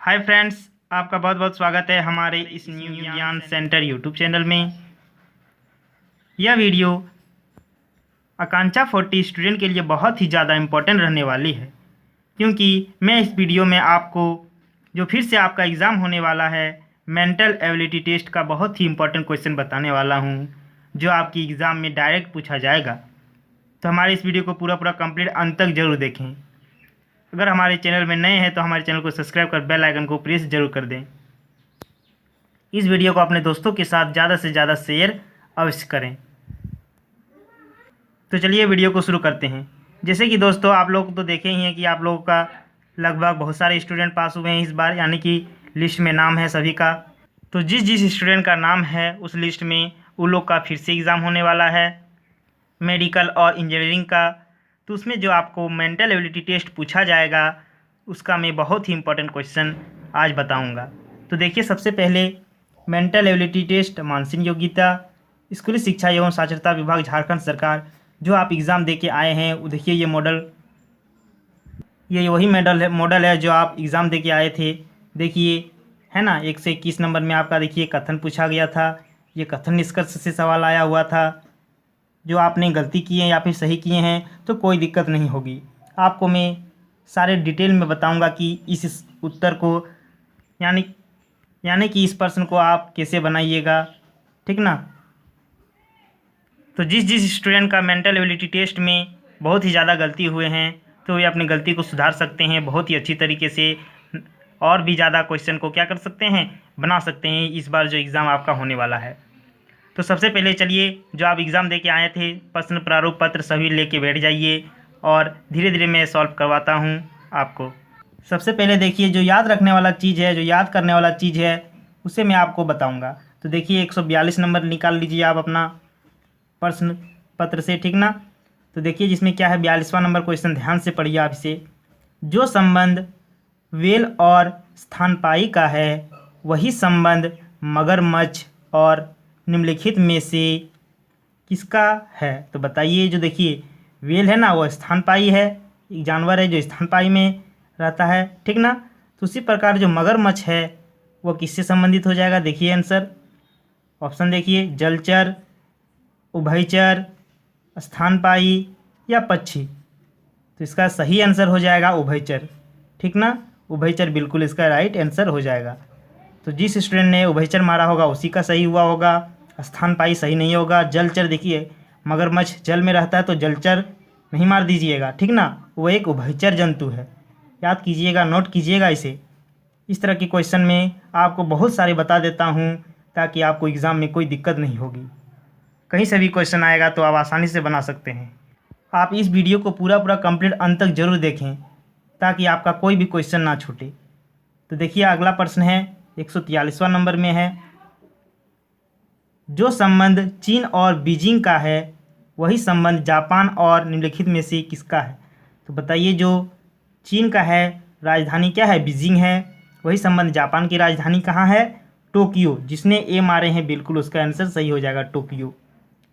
Hi friends, आपका बहुत बहुत स्वागत है हमारे इस न्यू ज्ञान सेंटर यूट्यूब चैनल में। यह वीडियो आकांक्षा 40 स्टूडेंट के लिए बहुत ही ज़्यादा इम्पोर्टेंट रहने वाली है, क्योंकि मैं इस वीडियो में आपको जो फिर से आपका एग्ज़ाम होने वाला है मेंटल एबिलिटी टेस्ट का बहुत ही इम्पोर्टेंट क्वेश्चन बताने वाला हूँ, जो आपकी एग्ज़ाम में डायरेक्ट पूछा जाएगा। तो हमारे इस वीडियो को पूरा कंप्लीट अंत तक जरूर देखें। अगर हमारे चैनल में नए हैं तो हमारे चैनल को सब्सक्राइब कर बेल आइकन को प्रेस जरूर कर दें। इस वीडियो को अपने दोस्तों के साथ ज़्यादा से ज़्यादा शेयर अवश्य करें। तो चलिए वीडियो को शुरू करते हैं। जैसे कि दोस्तों आप लोग तो देखे ही हैं कि आप लोगों का लगभग बहुत सारे स्टूडेंट पास हुए हैं इस बार, यानी कि लिस्ट में नाम है सभी का। तो जिस जिस स्टूडेंट का नाम है उस लिस्ट में उन लोग का फिर से एग्ज़ाम होने वाला है मेडिकल और इंजीनियरिंग का। तो उसमें जो आपको मेंटल एबिलिटी टेस्ट पूछा जाएगा उसका मैं बहुत ही इंपॉर्टेंट क्वेश्चन आज बताऊंगा। तो देखिए, सबसे पहले मेंटल एबिलिटी टेस्ट मानसिक योग्यता स्कूली शिक्षा एवं साक्षरता विभाग झारखंड सरकार जो आप एग्ज़ाम दे के आए हैं, वो देखिए ये वही मॉडल है जो आप एग्ज़ाम दे के आए थे। देखिए है ना, 1 से 21 नंबर में आपका देखिए कथन पूछा गया था। ये कथन निष्कर्ष से सवाल आया हुआ था। जो आपने गलती की है या फिर सही किए हैं तो कोई दिक्कत नहीं होगी। आपको मैं सारे डिटेल में बताऊंगा कि इस उत्तर को यानी कि इस प्रश्न को आप कैसे बनाइएगा, ठीक ना। तो जिस जिस स्टूडेंट का मेंटल एबिलिटी टेस्ट में बहुत ही ज़्यादा गलती हुए हैं तो वे अपनी गलती को सुधार सकते हैं बहुत ही अच्छी तरीके से, और भी ज़्यादा क्वेश्चन को क्या कर सकते हैं, बना सकते हैं इस बार जो एग्ज़ाम आपका होने वाला है। तो सबसे पहले चलिए, जो आप एग्ज़ाम दे के आए थे प्रश्न प्रारूप पत्र सभी लेके बैठ जाइए और धीरे धीरे मैं सॉल्व करवाता हूँ आपको। सबसे पहले देखिए, जो याद रखने वाला चीज़ है, जो याद करने वाला चीज़ है उसे मैं आपको बताऊँगा। तो देखिए 142 नंबर निकाल लीजिए आप अपना प्रश्न पत्र से, ठीक ना। तो देखिए जिसमें क्या है, 42वां नंबर क्वेश्चन, ध्यान से पढ़िए आप इसे। जो संबंध वेल और स्तनपायी का है वही संबंध मगरमच्छ और निम्नलिखित में से किसका है। तो बताइए, जो देखिए वेल है ना वो स्तनपायी है, एक जानवर है जो स्तनपायी में रहता है, ठीक ना। तो उसी प्रकार जो मगरमच्छ है वो किससे संबंधित हो जाएगा। देखिए आंसर, ऑप्शन देखिए, जलचर, उभयचर, स्तनपायी या पक्षी। तो इसका सही आंसर हो जाएगा उभयचर, ठीक ना। उभयचर बिल्कुल इसका राइट आंसर हो जाएगा। तो जिस स्टूडेंट ने उभयचर मारा होगा उसी का सही हुआ होगा, स्तनपायी सही नहीं होगा। जलचर, देखिए मगरमच्छ जल में रहता है तो जलचर नहीं मार दीजिएगा, ठीक ना, वो एक उभयचर जंतु है। याद कीजिएगा, नोट कीजिएगा इसे। इस तरह के क्वेश्चन में आपको बहुत सारे बता देता हूँ ताकि आपको एग्ज़ाम में कोई दिक्कत नहीं होगी। कहीं से भी क्वेश्चन आएगा तो आप आसानी से बना सकते हैं। आप इस वीडियो को पूरा कंप्लीट अंत तक जरूर देखें ताकि आपका कोई भी क्वेश्चन ना छूटे। तो देखिए अगला प्रश्न है 143वां नंबर में है। जो संबंध चीन और बीजिंग का है वही संबंध जापान और निम्नलिखित में से किसका है। तो बताइए, जो चीन का है राजधानी क्या है, बीजिंग है, वही संबंध जापान की राजधानी कहाँ है, टोक्यो। जिसने ए मारे हैं बिल्कुल उसका आंसर सही हो जाएगा टोक्यो।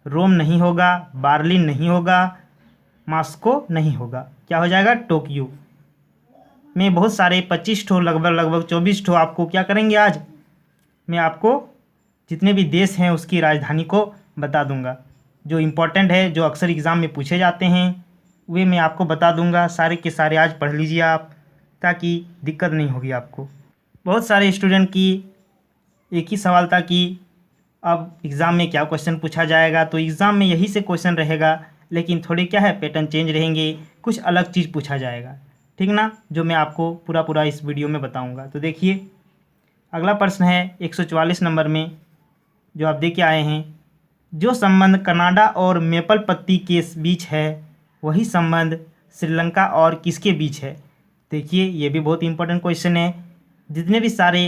रोम नहीं होगा, बर्लिन नहीं होगा, मॉस्को नहीं होगा, क्या हो जाएगा टोक्यो। मैं बहुत सारे 25 ठो लगभग 24 ठो आपको क्या करेंगे, आज मैं आपको जितने भी देश हैं उसकी राजधानी को बता दूंगा। जो इम्पोर्टेंट है, जो अक्सर एग्ज़ाम में पूछे जाते हैं वे मैं आपको बता दूंगा। सारे के सारे आज पढ़ लीजिए आप ताकि दिक्कत नहीं होगी आपको। बहुत सारे स्टूडेंट की एक ही सवाल था कि अब एग्ज़ाम में क्या क्वेश्चन पूछा जाएगा। तो एग्ज़ाम में यही से क्वेश्चन रहेगा, लेकिन थोड़े क्या है पैटर्न चेंज रहेंगे, कुछ अलग चीज़ पूछा जाएगा, ठीक ना, जो मैं आपको पूरा इस वीडियो में बताऊंगा। तो देखिए अगला प्रश्न है 144 नंबर में जो आप दे के आए हैं। जो संबंध कनाडा और मेपल पत्ती के बीच है वही संबंध श्रीलंका और किसके बीच है। देखिए ये भी बहुत इंपॉर्टेंट क्वेश्चन है। जितने भी सारे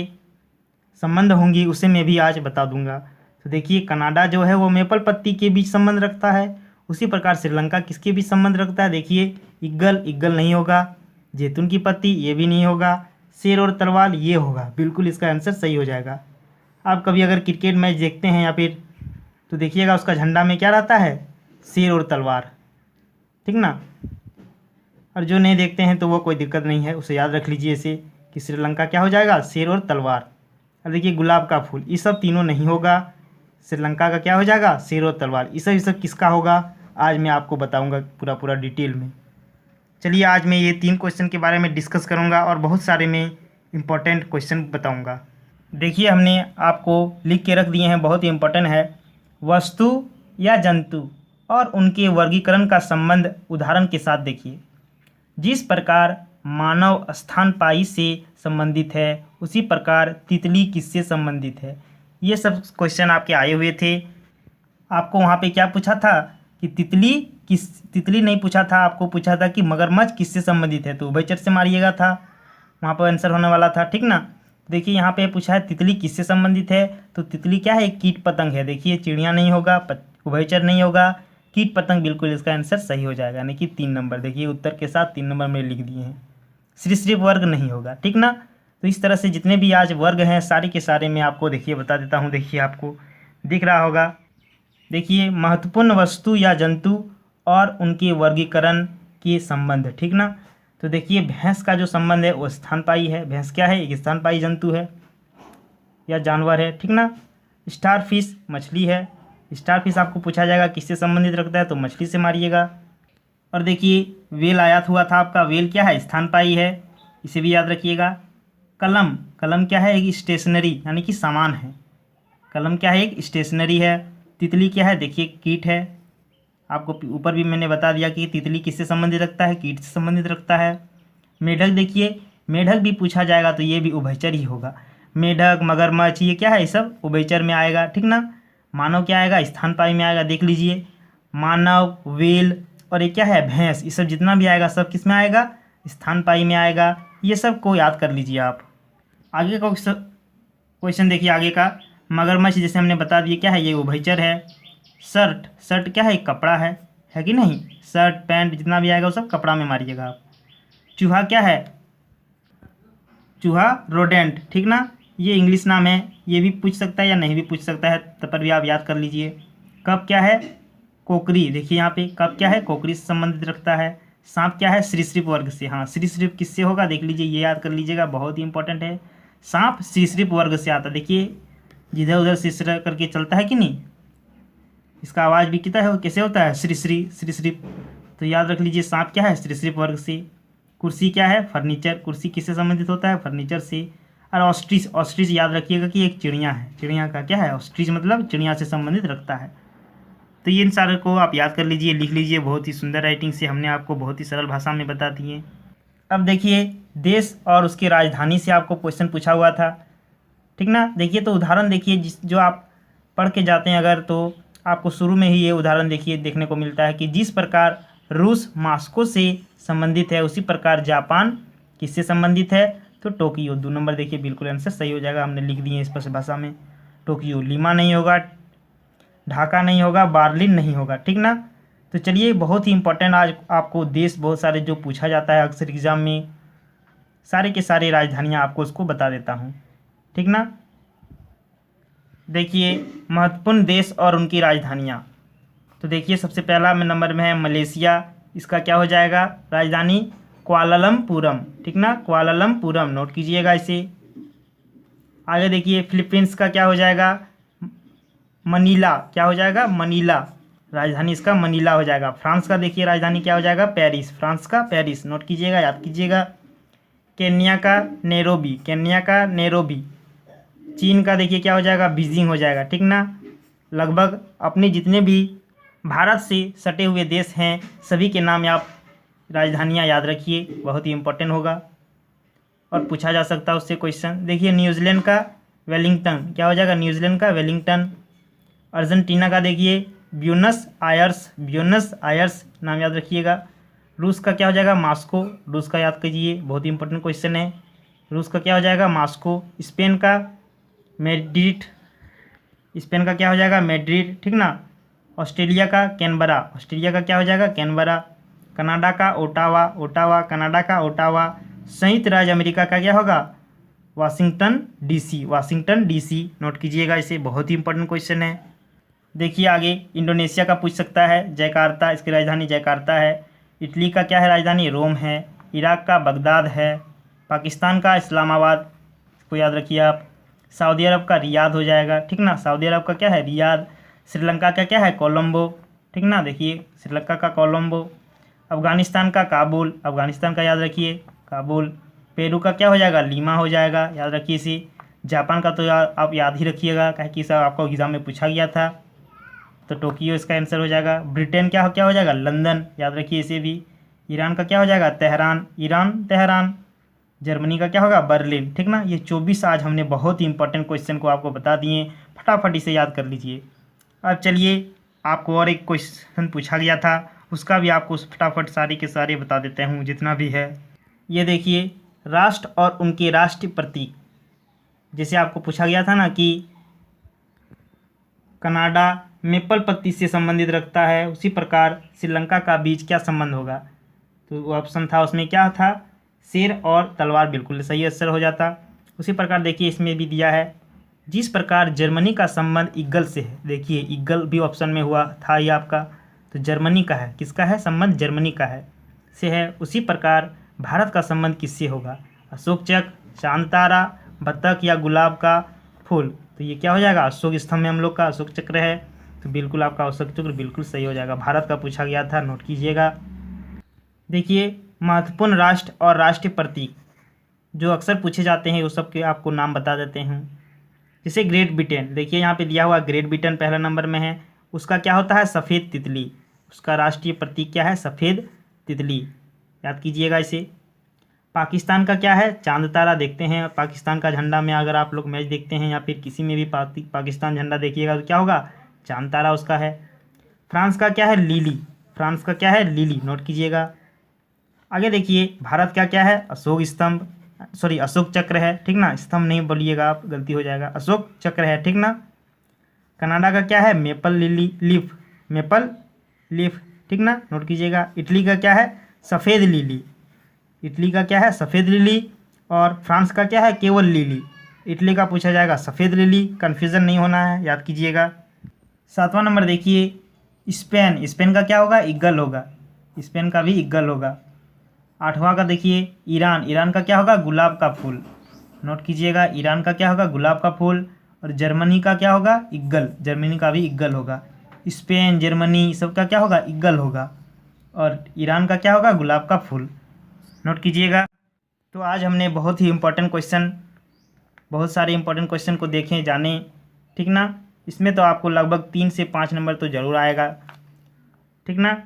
संबंध होंगी उसे मैं भी आज बता दूंगा। तो देखिए कनाडा जो है वो मेपल पत्ती के बीच संबंध रखता है, उसी प्रकार श्रीलंका किसके बीच संबंध रखता है। देखिए ईगल नहीं होगा, जैतून की पत्ती ये भी नहीं होगा, शेर और तलवार ये होगा, बिल्कुल इसका आंसर सही हो जाएगा। आप कभी अगर क्रिकेट मैच देखते हैं या फिर तो देखिएगा उसका झंडा में क्या रहता है, शेर और तलवार, ठीक ना। और जो नहीं देखते हैं तो वो कोई दिक्कत नहीं है, उसे याद रख लीजिए इसे कि श्रीलंका क्या हो जाएगा, शेर और तलवार। अब देखिए गुलाब का फूल, ये सब तीनों नहीं होगा। श्रीलंका का क्या हो जाएगा, शेर और तलवार। ये सब किसका होगा, आज मैं आपको बताऊंगा पूरा डिटेल में। चलिए आज मैं ये 3 क्वेश्चन के बारे में डिस्कस करूंगा और बहुत सारे मैं इम्पोर्टेंट क्वेश्चन बताऊंगा। देखिए हमने आपको लिख के रख दिए हैं, बहुत ही इम्पोर्टेंट है। वस्तु या जंतु और उनके वर्गीकरण का संबंध उदाहरण के साथ देखिए। जिस प्रकार मानव स्तनपायी से संबंधित है उसी प्रकार तितली किससे संबंधित है। ये सब क्वेश्चन आपके आए हुए थे। आपको वहाँ पे क्या पूछा था कि तितली नहीं पूछा था, आपको पूछा था कि मगरमच्छ किससे संबंधित है, तो उभयचर से मारिएगा था, वहाँ पर आंसर होने वाला था, ठीक ना। देखिए यहाँ पे पूछा है तितली किससे संबंधित है, तो तितली क्या है, एक कीट पतंग है। देखिए चिड़िया नहीं होगा, उभयचर नहीं होगा, कीट पतंग बिल्कुल इसका आंसर सही हो जाएगा, यानी कि 3 नंबर। देखिए उत्तर के साथ 3 नंबर में लिख दिए हैं। सरीसृप वर्ग नहीं होगा, ठीक ना। तो इस तरह से जितने भी आज वर्ग हैं सारे के सारे मैं आपको देखिए बता देता हूँ। देखिए आपको दिख रहा होगा, देखिए महत्वपूर्ण वस्तु या जंतु और उनके वर्गीकरण के संबंध, ठीक ना। तो देखिए भैंस का जो संबंध है वो स्तनपायी है। भैंस क्या है, एक स्तनपायी जंतु है या जानवर है, ठीक ना। स्टारफिश मछली है। स्टारफिश आपको पूछा जाएगा किससे संबंधित रखता है, तो मछली से मारिएगा। और देखिए वेल आयात हुआ था आपका, वेल क्या है, स्तनपायी है, इसे भी याद रखिएगा। कलम क्या है, एक स्टेशनरी यानी कि सामान है। कलम क्या है, एक स्टेशनरी है। तितली क्या है, देखिए कीट है। आपको ऊपर भी मैंने बता दिया कि तितली किससे संबंधित रखता है, कीट से संबंधित रखता है। मेढक देखिए, मेढक भी पूछा जाएगा तो ये भी उभयचर ही होगा। मेढक, मगरमच्छ ये क्या है, ये सब उभयचर में आएगा, ठीक ना। मानव क्या आएगा, स्तनपायी में आएगा। देख लीजिए मानव, वेल और ये क्या है, भैंस, ये सब जितना भी आएगा सब किस में आएगा, स्तनपायी में आएगा। ये सब को याद कर लीजिए आप। आगे का क्वेश्चन देखिए, आगे का मगरमच्छ जैसे हमने बता दिया क्या है, ये उभयचर है। शर्ट क्या है, एक कपड़ा है कि नहीं। शर्ट पैंट जितना भी आएगा वो सब कपड़ा में मारिएगा आप। चूहा क्या है, चूहा रोडेंट, ठीक ना। ये इंग्लिश नाम है, ये भी पूछ सकता है या नहीं भी पूछ सकता है, तब पर भी आप याद कर लीजिए। कप क्या है, कोकरी। देखिए यहाँ पे कप क्या है, कोकरी से संबंधित रखता है। सांप क्या है, सरीसृप वर्ग से। हाँ सरीसृप किससे होगा, देख लीजिए, ये याद कर लीजिएगा, बहुत ही इंपॉर्टेंट है। सांप सरीसृप वर्ग से आता है। देखिए जिधर उधर सिर करके चलता है कि नहीं, इसका आवाज़ भी कितना है, वो कैसे होता है, सरीसृप। तो याद रख लीजिए सांप क्या है, सरीसृप वर्ग से। कुर्सी क्या है, फर्नीचर। कुर्सी किससे संबंधित होता है, फर्नीचर से। और ऑस्ट्रिच याद रखिएगा कि एक चिड़िया है। चिड़िया का क्या है, ऑस्ट्रिच मतलब चिड़िया से संबंधित रखता है। तो ये इन सारे को आप याद कर लीजिए, लिख लीजिए। बहुत ही सुंदर राइटिंग से हमने आपको बहुत ही सरल भाषा में बता दिए। अब देखिए देश और उसकी राजधानी से आपको क्वेश्चन पूछा हुआ था, ठीक ना। देखिए तो उदाहरण देखिए, जो आप पढ़ के जाते हैं अगर, तो आपको शुरू में ही ये उदाहरण देखिए देखने को मिलता है कि जिस प्रकार रूस मॉस्को से संबंधित है उसी प्रकार जापान किससे संबंधित है, तो टोक्यो। 2 नंबर देखिए बिल्कुल आंसर सही हो जाएगा, हमने लिख दिए स्पष्ट भाषा में। टोक्यो। लीमा नहीं होगा, ढाका नहीं होगा, बर्लिन नहीं होगा, ठीक ना। तो चलिए बहुत ही इंपॉर्टेंट आज आपको देश बहुत सारे जो पूछा जाता है अक्सर एग्जाम में, सारे के सारे राजधानियाँ आपको उसको बता देता हूँ, ठीक ना। देखिए महत्वपूर्ण देश और उनकी राजधानियाँ, तो देखिए सबसे पहला नंबर में है मलेशिया। इसका क्या हो जाएगा, राजधानी कुआलालंपुरम, ठीक ना, कुआलालंपुरम, नोट कीजिएगा इसे। आगे देखिए फिलीपींस का क्या हो जाएगा, मनीला। क्या हो जाएगा, मनीला, राजधानी इसका मनीला हो जाएगा। फ्रांस का देखिए राजधानी क्या हो जाएगा, पेरिस, फ्रांस का पेरिस, नोट कीजिएगा, याद कीजिएगा। केन्या का नैरोबी, केन्या का नैरोबी। चीन का देखिए क्या हो जाएगा, बीजिंग हो जाएगा, ठीक ना। लगभग अपने जितने भी भारत से सटे हुए देश हैं सभी के नाम आप राजधानियाँ याद रखिए, बहुत ही इंपॉर्टेंट होगा और पूछा जा सकता है उससे क्वेश्चन। देखिए न्यूजीलैंड का वेलिंगटन, क्या हो जाएगा, न्यूजीलैंड का वेलिंगटन। अर्जेंटीना का देखिए ब्यूनस आयर्स, ब्यूनस आयर्स नाम याद रखिएगा। रूस का क्या हो जाएगा, मॉस्को, रूस का याद कीजिए, बहुत ही इंपॉर्टेंट क्वेश्चन है। रूस का क्या हो जाएगा, मॉस्को। स्पेन का मैड्रिड, स्पेन का क्या हो जाएगा, मैड्रिड, ठीक ना। ऑस्ट्रेलिया का कैनबरा, ऑस्ट्रेलिया का क्या हो जाएगा, कैनबरा। कनाडा का ओटावा, ओटावा, कनाडा का ओटावा। संयुक्त राज्य अमेरिका का क्या होगा, Washington DC, Washington DC, note कीजिएगा इसे, बहुत ही इंपॉर्टेंट क्वेश्चन है। देखिए आगे इंडोनेशिया का पूछ सकता है, जकार्ता, इसकी राजधानी जकार्ता है। इटली का क्या है राजधानी, रोम है। इराक का बगदाद है। पाकिस्तान का इस्लामाबाद को याद रखिए आप। सऊदी अरब का रियाद हो जाएगा, ठीक ना। सऊदी अरब का क्या है? रियाद। श्रीलंका का क्या है? कोलंबो, ठीक ना। देखिए श्रीलंका का कोलंबो। अफ़गानिस्तान का काबुल, अफ़गानिस्तान का याद रखिए काबुल। पेरू का क्या हो जाएगा? लीमा हो जाएगा, याद रखिए इसे। जापान का तो आप याद ही रखिएगा, कहे कि सब आपको एग्ज़ाम में पूछा गया था, तो टोक्यो इसका आंसर हो जाएगा। ब्रिटेन क्या हो जाएगा? लंदन, याद रखिए इसे भी। ईरान का क्या हो जाएगा? Tehran, Iran Tehran. जर्मनी का क्या होगा? बर्लिन, ठीक ना। ये 24 आज हमने बहुत ही इंपॉर्टेंट क्वेश्चन को आपको बता दिए, फटाफट इसे याद कर लीजिए। अब चलिए आपको और एक क्वेश्चन पूछा गया था, उसका भी आपको फटाफट सारे के सारे बता देते हूँ जितना भी है। ये देखिए, राष्ट्र और उनके राष्ट्रीय प्रतीक, जैसे आपको पूछा गया था ना कि कनाडा मेपल पत्ती से संबंधित रखता है, उसी प्रकार श्रीलंका का बीज क्या संबंध होगा? तो वो ऑप्शन था उसमें क्या था? शेर और तलवार, बिल्कुल सही आंसर हो जाता। उसी प्रकार देखिए इसमें भी दिया है, जिस प्रकार जर्मनी का संबंध ईगल से है, देखिए ईगल भी ऑप्शन में हुआ था ये आपका, तो जर्मनी का है, किसका है संबंध? जर्मनी का है से है। उसी प्रकार भारत का संबंध किससे होगा? अशोक चक्र, चांद तारा, बत्तख या गुलाब का फूल? तो ये क्या हो जाएगा? अशोक स्तंभ में हम लोग का अशोक चक्र है, तो बिल्कुल आपका अशोक चक्र बिल्कुल सही हो जाएगा। भारत का पूछा गया था, नोट कीजिएगा। देखिए महत्वपूर्ण राष्ट्र और राष्ट्रीय प्रतीक जो अक्सर पूछे जाते हैं, वो सब के आपको नाम बता देते हैं। जैसे ग्रेट ब्रिटेन, देखिए यहाँ पे दिया हुआ ग्रेट ब्रिटेन पहला नंबर में है, उसका क्या होता है? सफ़ेद तितली, उसका राष्ट्रीय प्रतीक क्या है? सफ़ेद तितली, याद कीजिएगा इसे। पाकिस्तान का क्या है? चांद तारा। देखते हैं पाकिस्तान का झंडा में, अगर आप लोग मैच देखते हैं या फिर किसी में भी पाकिस्तान झंडा देखिएगा तो क्या होगा? चांद तारा उसका है। फ्रांस का क्या है? लिली, फ्रांस का क्या है? लिली, नोट कीजिएगा। आगे देखिए भारत का क्या है? अशोक स्तंभ, सॉरी अशोक चक्र है, ठीक ना। स्तंभ नहीं बोलिएगा आप, गलती हो जाएगा, अशोक चक्र है, ठीक ना। कनाडा का क्या है? Maple lily leaf, maple leaf, ठीक ना, नोट कीजिएगा। इटली का क्या है? सफ़ेद लिली, इटली का क्या है? सफ़ेद लिली। और फ्रांस का क्या है? केवल लिली। इटली का पूछा जाएगा सफ़ेद लिली, कन्फ्यूज़न नहीं होना है, याद कीजिएगा। 7वां नंबर देखिए, स्पेन, स्पेन का क्या होगा? ईगल होगा, स्पेन का भी ईगल होगा। 8वां का देखिए ईरान, ईरान का क्या होगा? गुलाब का फूल, नोट कीजिएगा। ईरान का क्या होगा? गुलाब का फूल। और जर्मनी का क्या होगा? ईगल, जर्मनी का भी ईगल होगा। स्पेन, जर्मनी सबका क्या होगा? ईगल होगा। और ईरान का क्या होगा? गुलाब का फूल, नोट कीजिएगा। तो आज हमने बहुत ही इंपॉर्टेंट क्वेश्चन, बहुत सारे इंपॉर्टेंट क्वेश्चन को देखें, जाने, ठीक ना। इसमें तो आपको लगभग 3 से 5 नंबर तो ज़रूर आएगा, ठीक ना।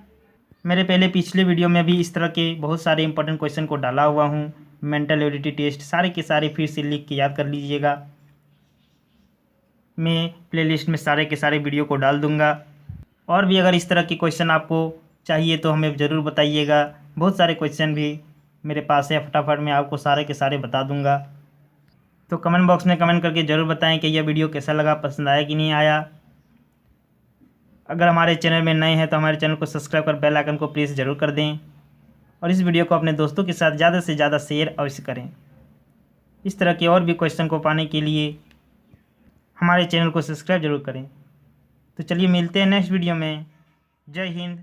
मेरे पहले पिछले वीडियो में भी इस तरह के बहुत सारे इंपॉर्टेंट क्वेश्चन को डाला हुआ हूँ। मेंटल एबिलिटी टेस्ट सारे के सारे फिर से लिख के याद कर लीजिएगा। मैं प्लेलिस्ट में सारे के सारे वीडियो को डाल दूँगा। और भी अगर इस तरह के क्वेश्चन आपको चाहिए तो हमें ज़रूर बताइएगा। बहुत सारे क्वेश्चन भी मेरे पास है, फटाफट मैं आपको सारे के सारे बता दूँगा। तो कमेंट बॉक्स में कमेंट करके ज़रूर बताएं कि यह वीडियो कैसा लगा, पसंद आया कि नहीं आया। अगर हमारे चैनल में नए हैं तो हमारे चैनल को सब्सक्राइब कर बेल आइकन को प्रेस ज़रूर कर दें, और इस वीडियो को अपने दोस्तों के साथ ज़्यादा से ज़्यादा शेयर अवश्य करें। इस तरह के और भी क्वेश्चन को पाने के लिए हमारे चैनल को सब्सक्राइब जरूर करें। तो चलिए मिलते हैं नेक्स्ट वीडियो में। जय हिंद।